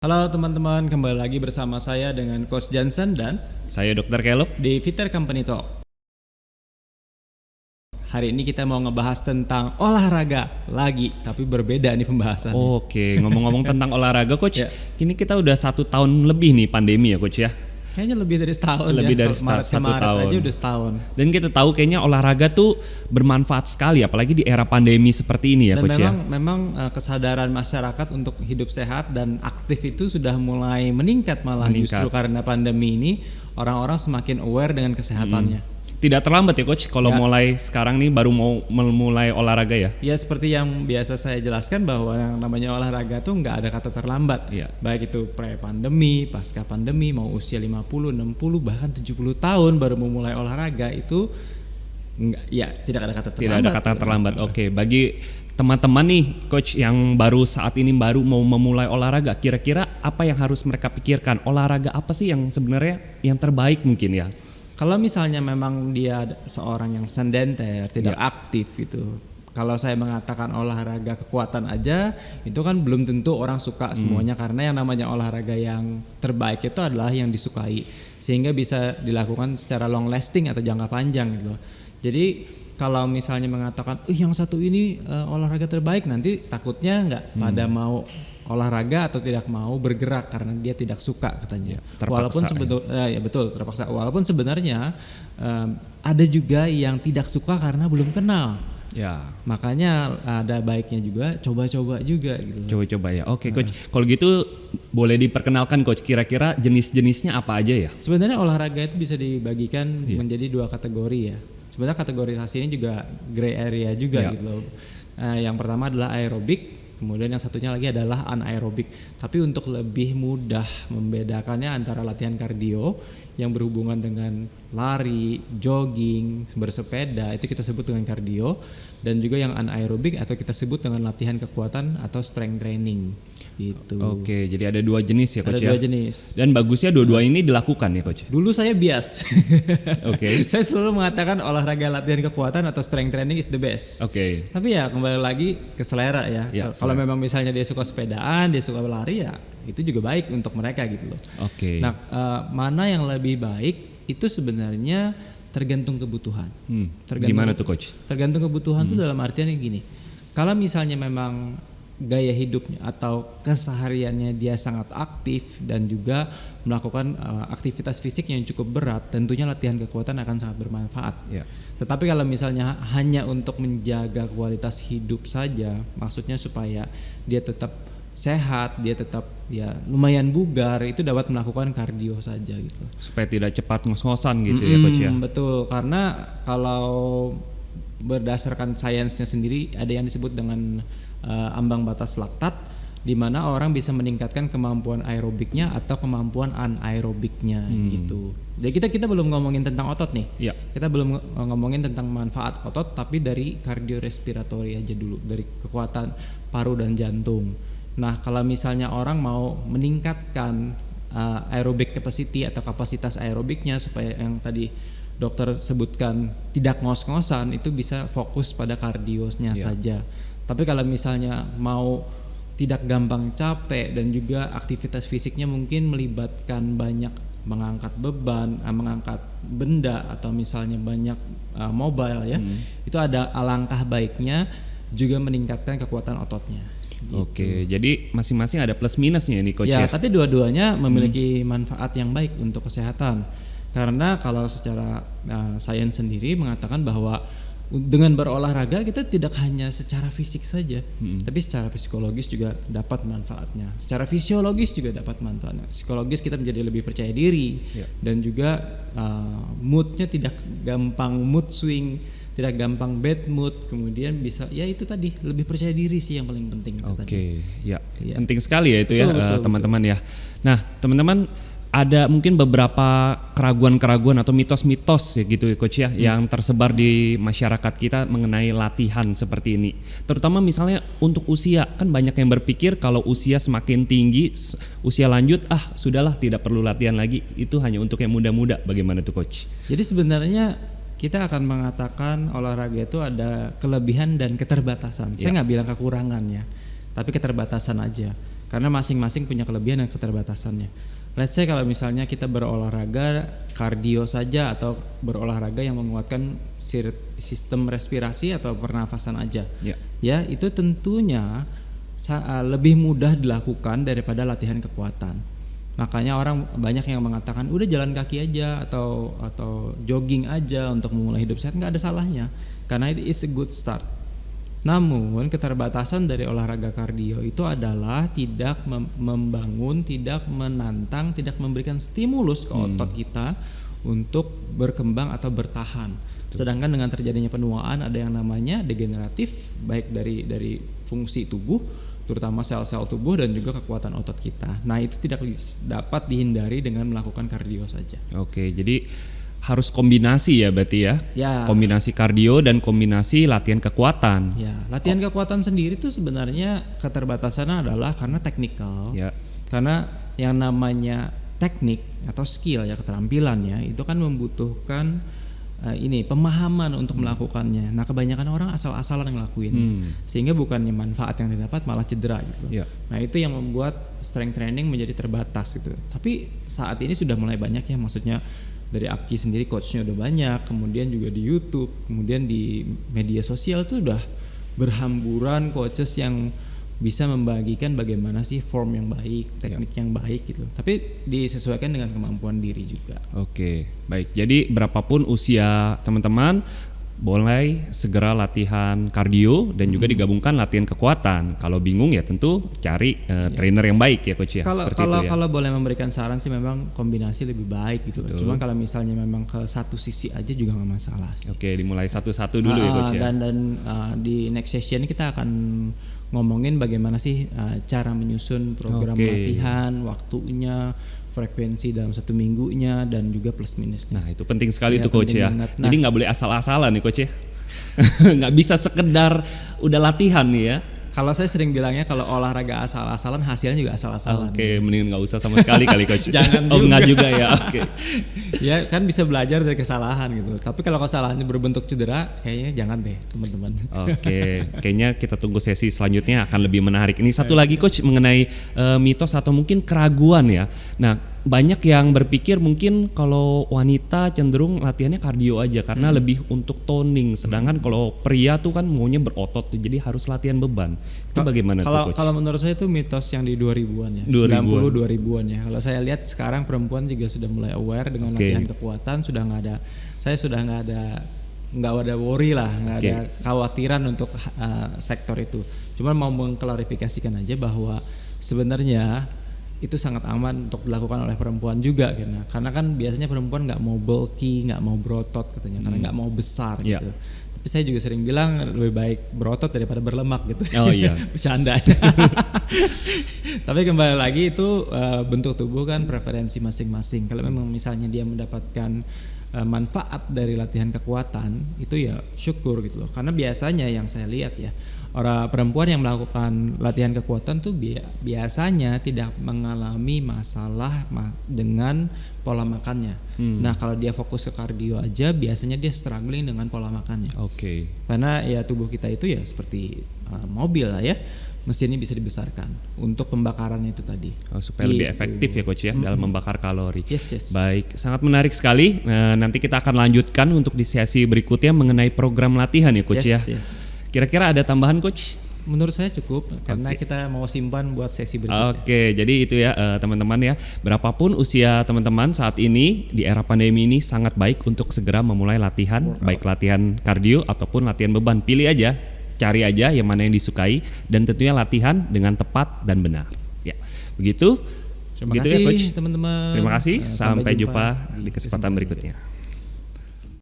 Halo teman-teman, kembali lagi bersama saya dengan Coach Johnson dan Saya Dr. Kelop. di Fitter Company Talk. Hari ini kita mau ngebahas tentang olahraga lagi, tapi berbeda nih pembahasannya. Oke, ngomong-ngomong tentang olahraga, Coach. Ya. Kini kita udah 1 tahun lebih nih pandemi ya, Coach ya. Kayaknya lebih dari setahun Lebih ya. dari Maret ke 1 Maret tahun. aja udah setahun. Dan kita tahu kayaknya olahraga tuh bermanfaat sekali, apalagi di era pandemi seperti ini ya, Dan Coach ya. memang kesadaran masyarakat untuk hidup sehat dan aktif itu sudah mulai meningkat malah justru karena pandemi ini orang-orang semakin aware dengan kesehatannya. Tidak terlambat ya, Coach, kalau mulai sekarang nih baru mau memulai olahraga ya. Ya seperti yang biasa saya jelaskan bahwa yang namanya olahraga tuh nggak ada kata terlambat. Iya. Baik itu pre-pandemi, pasca pandemi, mau usia 50, 60, bahkan 70 tahun baru memulai olahraga itu tidak ada kata terlambat. Tidak ada kata terlambat. Oke, bagi teman-teman nih, Coach, yang baru saat ini baru mau memulai olahraga, kira-kira apa yang harus mereka pikirkan? Olahraga apa sih yang sebenarnya yang terbaik mungkin ya? Kalau misalnya memang dia seorang yang sedenter, tidak aktif gitu. Kalau saya mengatakan olahraga kekuatan aja, itu kan belum tentu orang suka semuanya karena yang namanya olahraga yang terbaik itu adalah yang disukai. Sehingga bisa dilakukan secara long lasting atau jangka panjang gitu. Jadi kalau misalnya mengatakan yang satu ini olahraga terbaik, nanti takutnya nggak pada mau olahraga atau tidak mau bergerak karena dia tidak suka katanya. Walaupun sebetulnya betul terpaksa. Walaupun sebenarnya ada juga yang tidak suka karena belum kenal. Ya. Makanya ada baiknya juga coba-coba juga gitu. Coba-coba ya. Oke, Coach. Kalau gitu boleh diperkenalkan, Coach, kira-kira jenis-jenisnya apa aja ya? Sebenarnya olahraga itu bisa dibagikan menjadi 2 kategori ya. Sebenarnya kategorisasinya juga gray area juga gitu loh. Yang pertama adalah aerobik. Kemudian yang satunya lagi adalah anaerobik. Tapi untuk lebih mudah membedakannya antara latihan kardio yang berhubungan dengan lari, jogging, bersepeda, itu kita sebut dengan kardio. Dan juga yang anaerobik atau kita sebut dengan latihan kekuatan atau strength training gitu. Oke, jadi ada 2 jenis ya, Coach ya? Ada 2 jenis. Dan bagusnya dua-dua ini dilakukan ya, Coach? Dulu saya bias. Oke. Saya selalu mengatakan olahraga latihan kekuatan atau strength training is the best. Oke. Tapi ya kembali lagi ke selera ya. Kalau memang misalnya dia suka sepedaan, dia suka lari ya itu juga baik untuk mereka gitu loh. Oke. Nah, mana yang lebih baik itu sebenarnya tergantung kebutuhan. Gimana tuh, Coach? Tergantung kebutuhan tuh dalam artian yang gini. Kalau misalnya memang gaya hidupnya atau kesehariannya dia sangat aktif dan juga melakukan aktivitas fisik yang cukup berat, tentunya latihan kekuatan akan sangat bermanfaat. Tetapi kalau misalnya hanya untuk menjaga kualitas hidup saja, maksudnya supaya dia tetap sehat, dia tetap ya lumayan bugar, itu dapat melakukan kardio saja gitu. Supaya tidak cepat ngos-ngosan gitu ya, Coach ya? Betul, karena kalau berdasarkan sainsnya sendiri ada yang disebut dengan ambang batas laktat, di mana orang bisa meningkatkan kemampuan aerobiknya atau kemampuan anaerobiknya gitu. Jadi kita belum ngomongin tentang otot nih. Kita belum ngomongin tentang manfaat otot, tapi dari kardiorespiratory aja dulu, dari kekuatan paru dan jantung. Nah, kalau misalnya orang mau meningkatkan aerobic capacity atau kapasitas aerobiknya supaya yang tadi dokter sebutkan tidak ngos-ngosan, itu bisa fokus pada kardiosnya saja. Tapi kalau misalnya mau tidak gampang capek dan juga aktivitas fisiknya mungkin melibatkan banyak mengangkat beban, mengangkat benda atau misalnya banyak mobile ya, itu ada alangkah baiknya juga meningkatkan kekuatan ototnya. Gitu. Oke, jadi masing-masing ada plus minusnya nih, Coach ya. ya. Tapi dua-duanya memiliki manfaat yang baik untuk kesehatan. Karena kalau secara sains sendiri mengatakan bahwa dengan berolahraga kita tidak hanya secara fisik saja, tapi secara psikologis juga dapat manfaatnya. Secara fisiologis juga dapat manfaatnya. Psikologis kita menjadi lebih percaya diri dan juga moodnya tidak gampang mood swing, tidak gampang bad mood. Kemudian bisa ya itu tadi lebih percaya diri sih yang paling penting. Oke, ya penting sekali ya itu betul, teman-teman ya. Nah, teman-teman ada mungkin beberapa keraguan-keraguan atau mitos-mitos ya gitu, Coach ya, yang tersebar di masyarakat kita mengenai latihan seperti ini. Terutama misalnya untuk usia, kan banyak yang berpikir kalau usia semakin tinggi, usia lanjut, sudahlah tidak perlu latihan lagi, itu hanya untuk yang muda-muda. Bagaimana tuh, Coach? Jadi sebenarnya kita akan mengatakan olahraga itu ada kelebihan dan keterbatasan. Saya nggak bilang kekurangan ya, tapi keterbatasan aja. karena masing-masing punya kelebihan dan keterbatasannya. Let's say kalau misalnya kita berolahraga kardio saja atau berolahraga yang menguatkan sistem respirasi atau pernafasan aja, ya itu tentunya lebih mudah dilakukan daripada latihan kekuatan. Makanya orang banyak yang mengatakan udah jalan kaki aja atau jogging aja untuk memulai hidup sehat, nggak ada salahnya karena it's a good start. Namun keterbatasan dari olahraga kardio itu adalah tidak membangun, tidak menantang, tidak memberikan stimulus ke otot kita untuk berkembang atau bertahan. Sedangkan dengan terjadinya penuaan ada yang namanya degeneratif, baik dari fungsi tubuh, terutama sel-sel tubuh dan juga kekuatan otot kita. Nah itu tidak dapat dihindari dengan melakukan kardio saja. Oke, jadi harus kombinasi ya berarti ya? Kombinasi kardio dan kombinasi latihan kekuatan. Ya, latihan kekuatan sendiri tuh sebenarnya keterbatasannya adalah karena teknikal. Karena yang namanya teknik atau skill ya, keterampilannya itu kan membutuhkan pemahaman untuk melakukannya. Nah kebanyakan orang asal-asalan ngelakuin, sehingga bukannya manfaat yang didapat malah cedera gitu. Nah itu yang membuat strength training menjadi terbatas gitu. Tapi saat ini sudah mulai banyak ya, maksudnya dari APKI sendiri coachnya udah banyak, kemudian juga di YouTube, kemudian di media sosial tuh udah berhamburan coaches yang bisa membagikan bagaimana sih form yang baik, teknik yang baik gitu. Tapi disesuaikan dengan kemampuan diri juga. Oke, baik. Jadi berapapun usia teman-teman boleh segera latihan kardio dan juga digabungkan latihan kekuatan. Kalau bingung ya tentu cari trainer yang baik ya coach ya. Kalau boleh memberikan saran sih memang kombinasi lebih baik gitu. Cuma kalau misalnya memang ke satu sisi aja juga nggak masalah sih. Oke, dimulai satu-satu dulu ya coach ya. Dan di next session kita akan ngomongin bagaimana sih cara menyusun program latihan, waktunya, frekuensi dalam satu minggunya, dan juga plus minus. Nah itu penting sekali tuh coach ya. Jadi nggak boleh asal-asalan nih coach ya. Nggak bisa sekedar udah latihan nih ya. Kalau saya sering bilangnya kalau olahraga asal-asalan hasilnya juga asal-asalan. Oke, mending nggak usah sama sekali kali coach. Jangan juga. Nggak juga ya. Oke. Ya kan bisa belajar dari kesalahan gitu. Tapi kalau kesalahannya berbentuk cedera, kayaknya jangan deh teman-teman. Oke, kayaknya kita tunggu sesi selanjutnya akan lebih menarik. Ini satu lagi coach mengenai mitos atau mungkin keraguan ya. Nah banyak yang berpikir mungkin kalau wanita cenderung latihannya kardio aja karena lebih untuk toning, sedangkan kalau pria tuh kan maunya berotot tuh, jadi harus latihan beban. Itu bagaimana tuh coach? Kalau menurut saya itu mitos yang di 2000-an ya, 90-2000-an ya. Kalau saya lihat sekarang perempuan juga sudah mulai aware dengan latihan kekuatan, sudah nggak ada worry lah, nggak ada khawatiran untuk sektor itu. Cuma mau mengklarifikasikan aja bahwa sebenarnya itu sangat aman untuk dilakukan oleh perempuan juga karena kan biasanya perempuan nggak mau bulky, nggak mau berotot katanya, karena nggak mau besar gitu. Tapi saya juga sering bilang lebih baik berotot daripada berlemak gitu. Oh iya. Bercanda. Tapi kembali lagi itu bentuk tubuh kan preferensi masing-masing. Kalau memang misalnya dia mendapatkan manfaat dari latihan kekuatan itu ya syukur gitu loh. Karena biasanya yang saya lihat ya, orang perempuan yang melakukan latihan kekuatan tuh biasanya tidak mengalami masalah dengan pola makannya. Nah kalau dia fokus ke kardio aja, biasanya dia struggling dengan pola makannya. Karena ya tubuh kita itu ya seperti mobil lah ya, mesinnya bisa dibesarkan untuk pembakaran itu tadi. Supaya lebih efektif ya coach ya dalam membakar kalori. Yes. Baik, sangat menarik sekali. Nanti kita akan lanjutkan untuk di sesi berikutnya mengenai program latihan ya coach ya. Kira-kira ada tambahan coach? Menurut saya cukup karena kita mau simpan buat sesi berikutnya. Jadi itu ya teman-teman ya. Berapapun usia teman-teman saat ini di era pandemi ini sangat baik untuk segera memulai latihan, baik latihan kardio ataupun latihan beban. Pilih aja, cari aja yang mana yang disukai dan tentunya latihan dengan tepat dan benar. Ya, begitu. Terima kasih ya, coach. teman-teman. Terima kasih. Sampai jumpa di kesempatan berikutnya.